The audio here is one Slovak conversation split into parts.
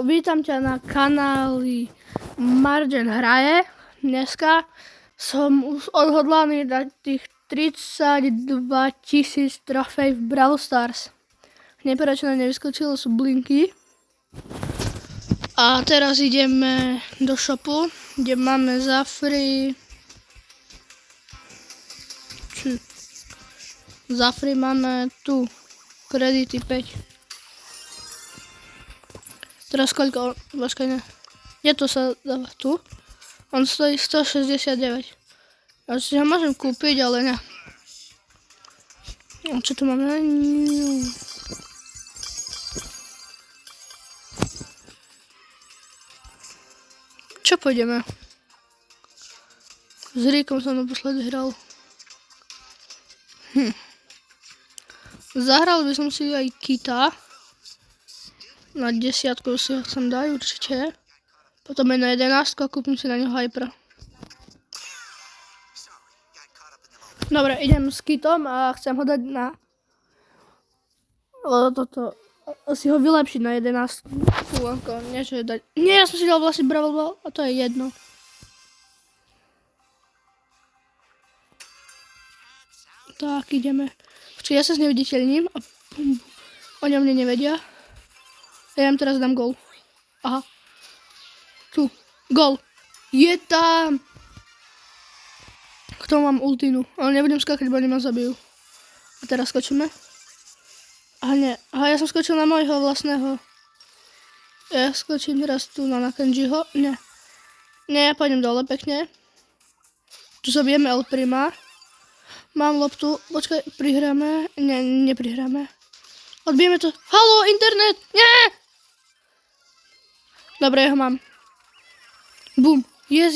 vítam ťa na kanáli Margen hraje. Dneska som už odhodlaný dať tých 32 000 trofej v Brawl Stars. Hneď čo nám nevyskočilo sú blinky. A teraz ideme do shopu, kde máme za free... Za free máme tu kredity 5. Teraz koľko? Počkaj, ne. Je to sa dáva tu. On stojí 169. Ja si ho môžem kúpiť, ale ne. A čo tu máme? Čo pôjdeme? S Ríkom som naposledy hral. Zahral by som si aj Kita. Na 10 si ho chcem dať určite. Potom aj na 11 a kúpim si na neho Hypera. Dobre, idem s Kitom a chcem ho dať na... Toto... Si ho vylepšiť na 11. Nie, že dať... Nie, ja som si dal vlastne Brawl Ball a to je jedno. Tak, ideme. Počkej, ja sa zneviditeľním a o ňom mne nevedia. Ja im teraz dám gól. Aha. Tu. Gól. Je tam. Kto mám ultinu. Ale nebudem skákať, bo oni ma zabijú. A teraz skočíme. Aha, nie. Aha, ja som skočil na môjho vlastného. Ja skočím teraz tu na Kenjiho. Nie. Nie, ja pôjdem dole pekne. Tu zabijeme El Prima. Mám loptu. Počkaj, prihráme. Nie, neprihráme. Odbijeme to. Haló, internet! Nie! Dobre, ja ho mám. Bum. Yes.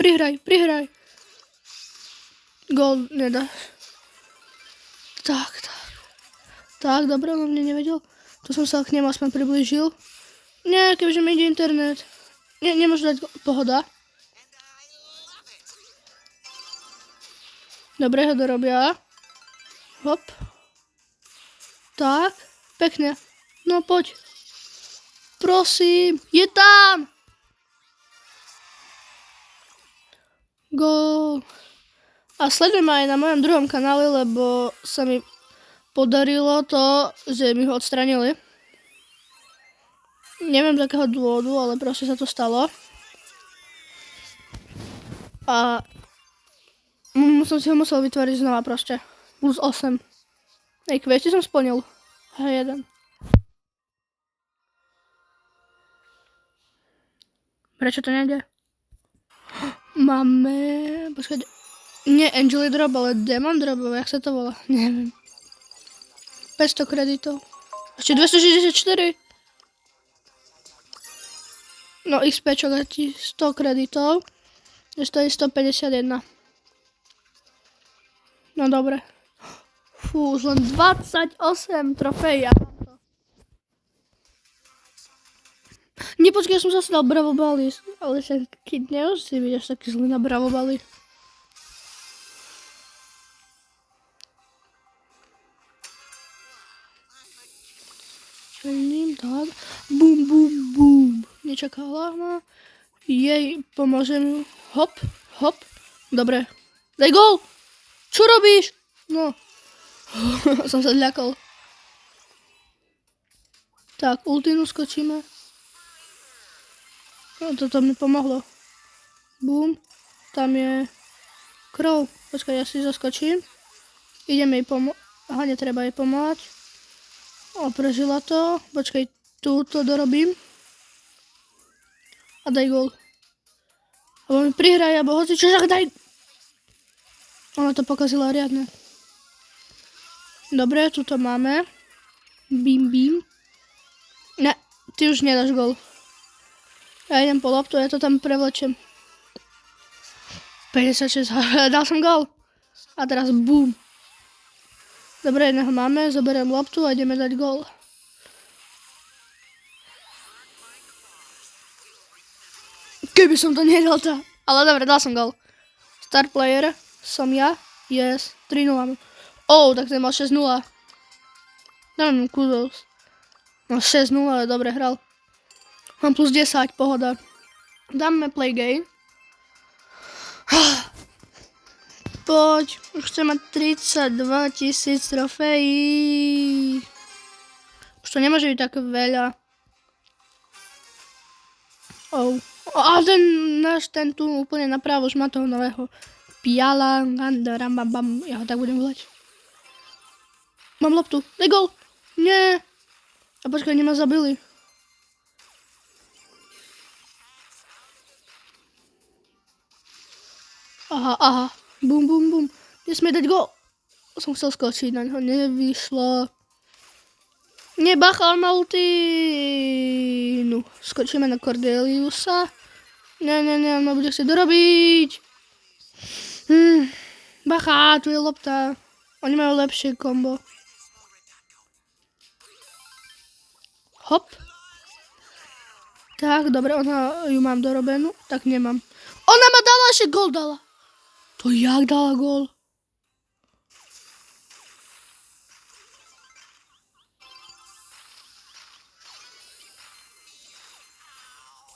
Prihraj. Gól nedáš. Tak, dobre, on mne nevedel. Tu som sa k nemu aspoň priblížil. Nie, kebyže mi ide internet. Nemôžu dať pohoda. Dobre, ho dorobia. Hop. Tak, pekne. No poď. Prosím, je tam! Gól. A sledujem aj na mojom druhom kanáli, lebo sa mi podarilo to, že mi ho odstranili. Neviem z akého dôvodu, ale proste sa to stalo. A som si ho musel vytvoriť znova proste. Plus 8. Ej, kvety som splnil. H1. Prečo to nejde? Máme... Počkaj. Nie Angel Drop, ale Demon Drop, jak sa to volá? Neviem. 500 kreditov. Ešte 264. No XP čo ti 100 kreditov. To je 151. No dobre. Fú, už len 28 trofej. Nepočkaj, ja som zase dal Bravo Bally, ale však keď nemusí byť až taký zlý na Bravo Bally. Tak. Bum. Nečakala ma. Jej, pomôžem ju. Hop. Dobre. Daj gól! Čo robíš? No. Som sa zľakol. Tak, ultinu skočíme. No, toto mi pomohlo. Bum. Tam je Crow. Počkaj, ja si zaskočím. Ideme jej pomôcť. Aha, netreba jej pomôcť. O, prežila to. Počkaj, túto dorobím. A daj gól. Alebo mi prihraj, alebo hoci čo, však daj. Ona to pokazila riadne. Dobre, tuto máme. Bim. Ne, ty už nedáš gól. Ja idem po loptu, ja to tam prevlečem. 56, dal som gól. A teraz bum. Dobre, jedného máme, zoberiem loptu a ideme dať gól. Keby som to nedal to. Ale dobre, dal som gól. Star player som ja. Yes, 3-0. Tak ten mal 6-0. Dáme mu kudos. No 6-0, ale dobre hral. Mám plus 10, pohoda. Dáme play game. Poď, už chcem mať 32 000 trofejí. Už to nemôže byť tak veľa. Oh. A ten tu úplne napravo už má toho nového. Piala, Gandarambam, ja ho tak budem volať. Mám loptu, daj gol. Nie. A počkaj, oni ma zabili. Aha. Bum. Nesmie dať gol. Som chcel skočiť, na ňo nevyšlo. Nebacha, má ulti. No, skočíme na Cordeliusa. Ne, on ma bude chcieť dorobiť. Bacha, tu je lopta. Oni majú lepšie kombo. Hop. Tak, dobre, ona ju mám dorobenú. Tak nemám. Ona ma dala, ešte gól dala. To jak dala gól?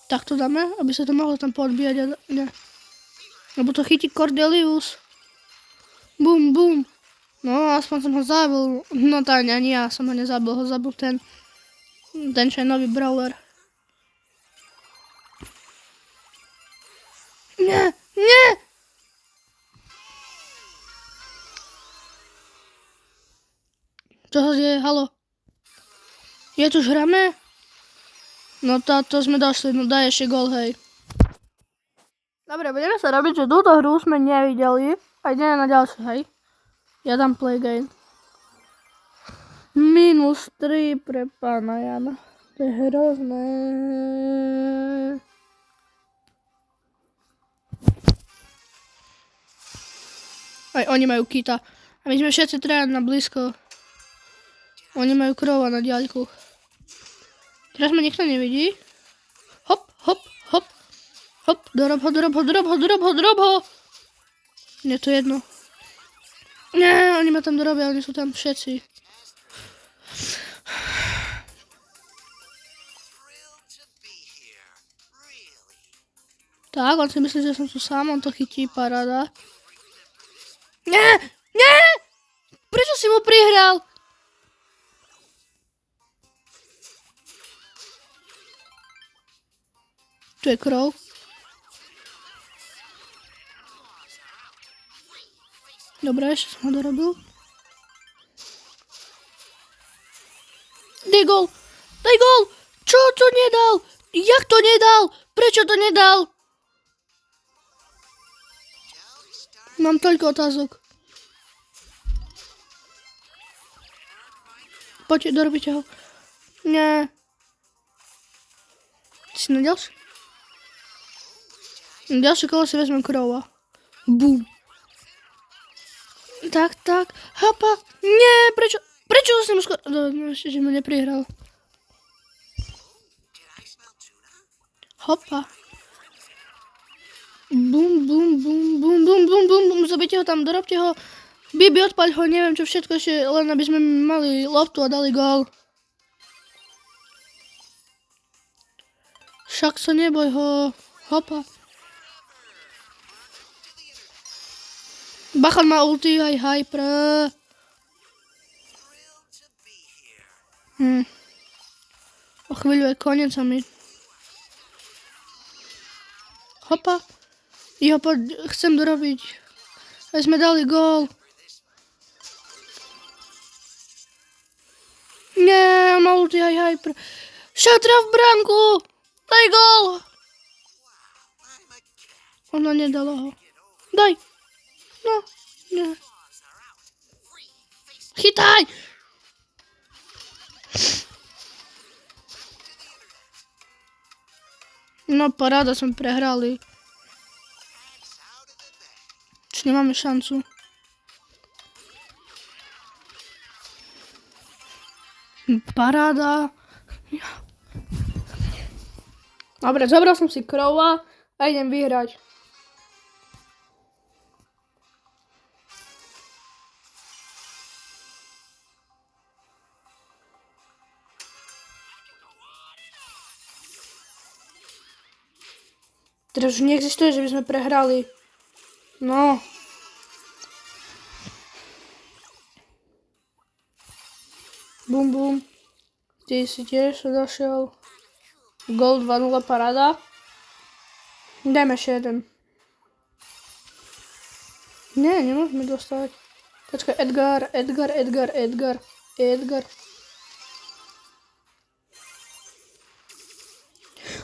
Tak to dáme, aby sa to mohlo tam podbíjať. Ne. Lebo to chytí Cordelius. Bum. No, aspoň som ho zabil. No tá, ani ja som ho nezabil. Ho zabil ten čo je nový brawler. Nie. Čo sa deje? Haló? Je tu už hráme? No to sme došli, no daj ešte gol, hej. Dobre, budeme sa robiť, že túto hru sme nevideli a ideme na ďalšiu, hej. Ja dám play game. -3 pre pána Jana. To je hrozné. Aj oni majú kita. A my sme všetci traja na blízko. Oni majú krova na diaľku. Teraz ma nikto nevidí. Hop. Dorob ho. Nie, to jedno. Nie, oni ma tam dorobia, oni sú tam všetci. Tak, on si myslí, že som tu sám, on to chytí, paráda. Nie! Prečo si mu prihral? Tu je krov. Dobre, ešte som ho dorobil. Daj gol! Čo to nedal? Jak to nedal? Prečo to nedal? Mám toľko otázok. Poďte, dorobíte ho. Nie. Si na ďalšie? Na ďalšie kolo si vezmem krova. Bum. Tak. Hapa. Nie, prečo som skoro... No, ešte, že ma neprihral. Hopa. Bum. Zabite ho tam, dorobte ho. Bibi, odpaľ ho, neviem čo všetko ešte, len aby sme mali loptu a dali gól. Však sa neboj ho. Hopa. Bachan má ulti, aj hyper. O chvíľu je koniec a my. Hopa. Chcem dorobiť. Aj sme dali gól. Nie, má ulti, aj hyper. Šatra v bránku. Daj gól. Ona nedala ho. Daj. No, nie. Chytaj! No paráda, sme prehrali. Či nemáme šancu. Paráda. Dobre, zobral som si krova a idem vyhrať. Teraz už neexistuje, že by sme prehrali. No. Bum, bum. Ty si tiež došiel. Gol 2-0 paráda. Dajme ešte jeden. Nie, nemôžeme dostať. Počkaj, Edgar.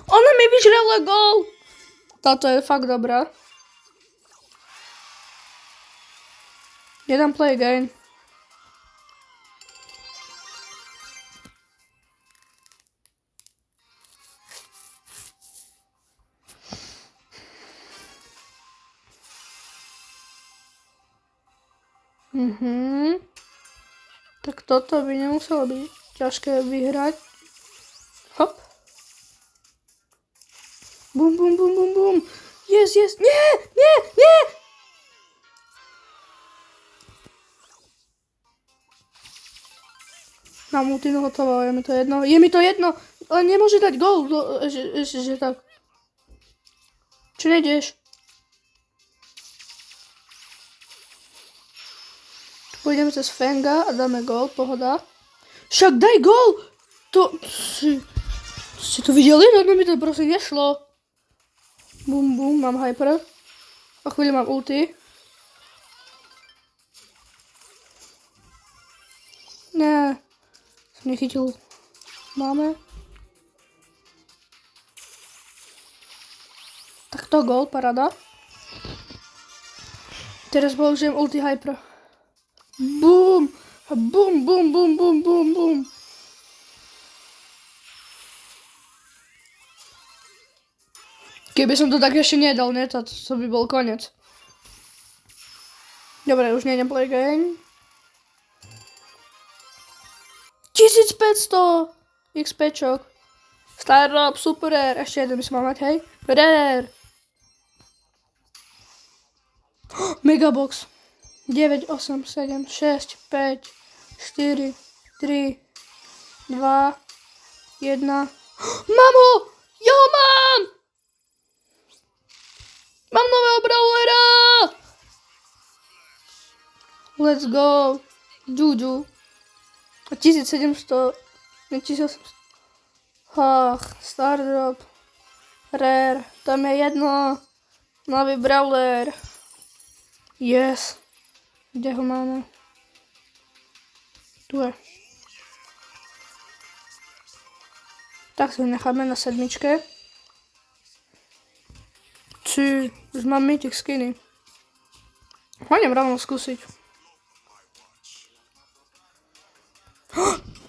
Ona mi vyžrela gól. Táto je fakt dobrá. Nedám play again. Tak toto by nemuselo byť ťažké vyhrať. Hop. Bum, bum, bum, bum, bum. Yes. Nie. Mám ultinu hotovo, je mi to jedno. Ale nemôže dať gól, že tak. Čo nejdeš? Pôjdeme cez Fenga a dáme gól, pohoda. Však daj gól! Ste to videli? No mi to prosím nešlo. Bum, bum, mám hyper. A chvíľu mám ulti. Ne. Som nechytil. Máme. Tak to gól, paráda. Teraz použijem ulti hyper. Bum! Bum! Keby som to tak ešte nedal, ne? To by bol koniec. Dobre, už nejdem play game. 1500 XPčok. Startup, super rare. Ešte jeden by som mal mať, hej? Rare. Megabox. 9, 8, 7, 6, 5, 4, 3, 2, 1. Mám ho! Ja ho mám! Mám nového brawlera! Let's go! Juju. 1700. 1800. Ach, Stardrop. Rare. Tam je jedno. Nový brawler. Yes. Kde ho máme? Tu je. Tak si ho necháme na 7. Už mám mythic skiny. Hodnem rovno skúsiť.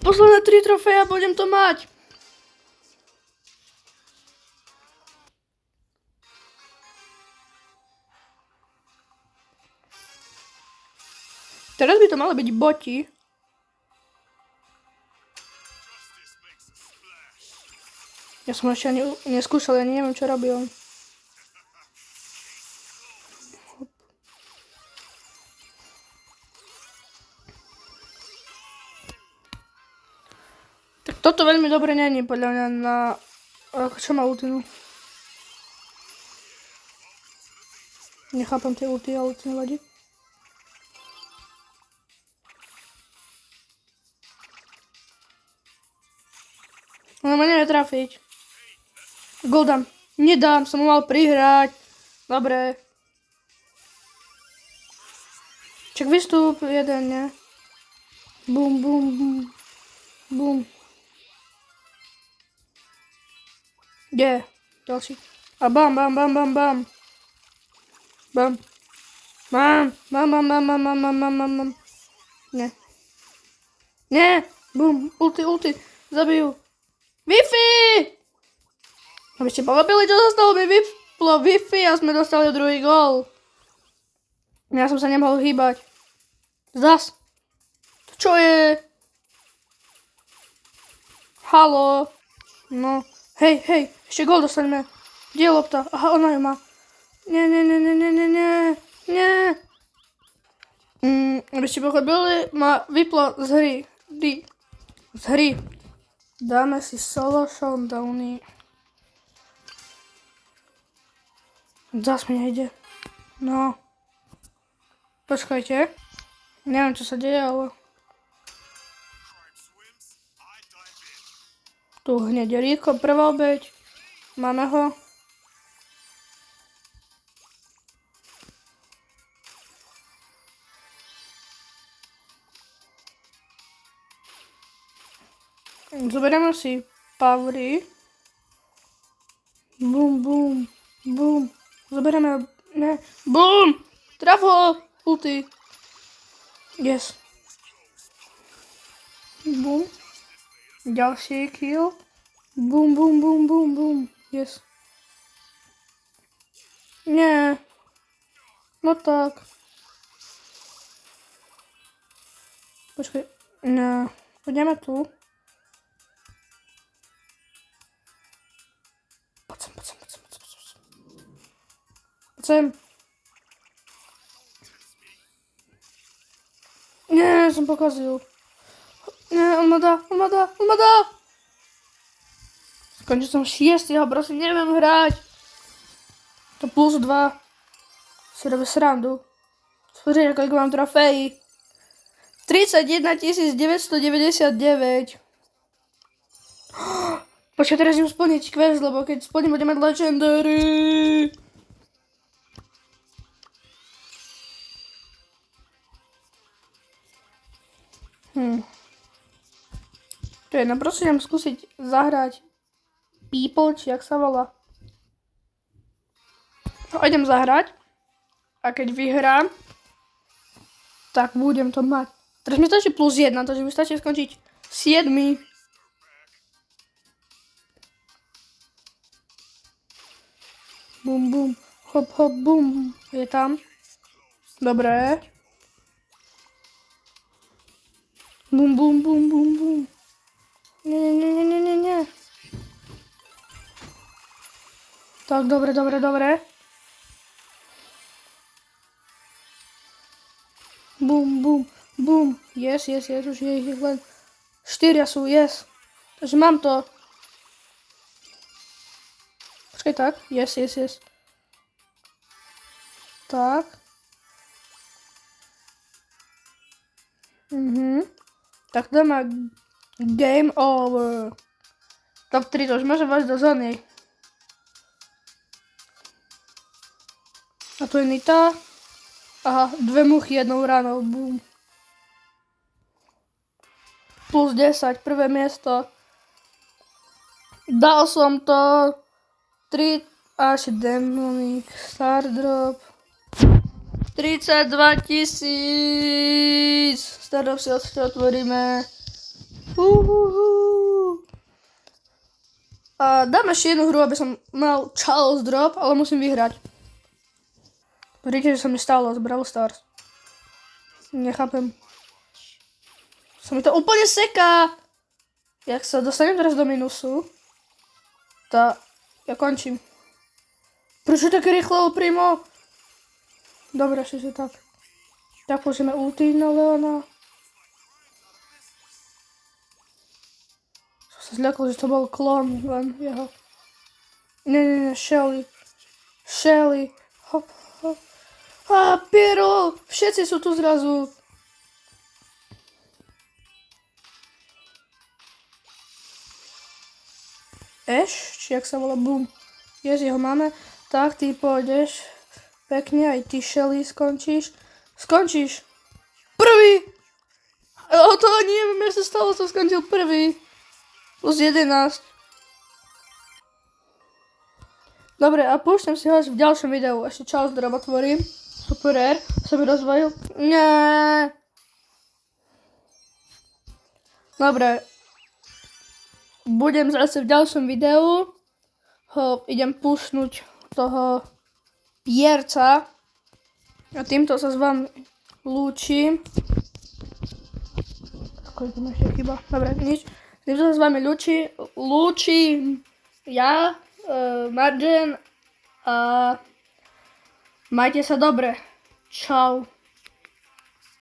Posledné 3 trofeja, budem to mať. Teraz by to malo byť boti. Ja som ešte ani neskúšal, ja neviem, čo robil. Tak toto veľmi dobre není, podľa mňa, na... Čo má ultinu? Nechápam tie ulty, ale to nevadí. No ma nevie trafiť. Gól dám. Nedám, som ho mal prihrať. Dobre. Čak vystúp jeden, ne? Bum. Kde? Ďalší. A bam. Bam. Ne. Bum. Ulti. Zabijú. Wi-Fi! Aby ste pochopili, čo sa stalo, mi vyplo Wi-Fi a sme dostali druhý gól. Ja som sa nemohol hýbať. Zas. To čo je? Haló. No. Hej, ešte gól dostaneme. Kde je lopta? Aha, ona ju má. Nie. Aby ste pochopili, ma vyplo z hry. Dáme si solo showdowny. Zas mi nejde. No. Počkajte. Neviem, čo sa deje, ale... Tu hneď rýchlo, prvá obeť. Máme ho. Zoberieme si Powery. Bum, bum, bum. Zoberieme... Ne. Bum! Traf ho! Ulti. Yes. Bum. Ďalší kill. Bum, bum, bum, bum, bum. Yes. Nie. No tak. Počkaj. No. Poďme tu. Poď sem. Nie, som pokazil. Nie, on ma dá. Skončil som 6, ja prosím, neviem hrať. To plus 2. Si robí srandu. Pozrieť, koľko mám trofejí. 31 999. Počkaj, teraz idem splniť quest, lebo keď splním, budeme mať legendary. To je, no prosím, skúsiť zahrať People, či jak sa volá. No, idem zahrať. A keď vyhrám, tak budem to mať. Teraz mi stačí plus 1, takže mi stačí skončiť 7. Bum, bum, hop, hop, bum. Je tam. Dobre. Bum, bum, bum, bum, bum. Nie. Tak, dobre. Bum, bum, bum. Yes, už je ich len 4 sú, yes. Takže mám to. Počkaj, tak. Yes. Tak. Tak dáme game over. Top 3, to už môžem vať do zóny. A tu je Nita. Aha, 2 muchy jednou ranou. Bum. Plus 10, prvé miesto. Dal som to 3 až Demonic Star Drop. 32 000. Star Drop si otvoríme. A dáme ešte jednu hru, aby som mal Charles Drop, ale musím vyhrať. Vidíte, že sa mi stalo z Brawl Stars. Nechápem. Sa mi to úplne seká. Jak sa dostanem teraz do minusu, tak ja končím. Prečo také rýchlo, primo? Dobre, ešte tak. Tak použijeme ulti na Leona. Som sa zľakol, že to bol klon len jeho. Nie, Shelly. Hop. Piero! Všetci sú tu zrazu. Ash? Či jak sa volá? Boom. Jeho máme. Tak, ty pôjdeš. Pekne, aj ty, Shelly, skončíš. Prvý! To ani neviem, ja sa stalo, som skončil prvý. Plus 11. Dobre, a púšťam si ho až v ďalšom videu. Ešte Charles Drop otvorím. Super rare. Som mi rozvojil. Nie. Dobre. Budem zase v ďalšom videu. Idem pusnúť toho Pierca. A týmto sa s vami lúčim. Koľko ma ešte chyba? Dobre, nič. Týmto sa s vami lúčim ja, Margen, a majte sa dobre. Čau.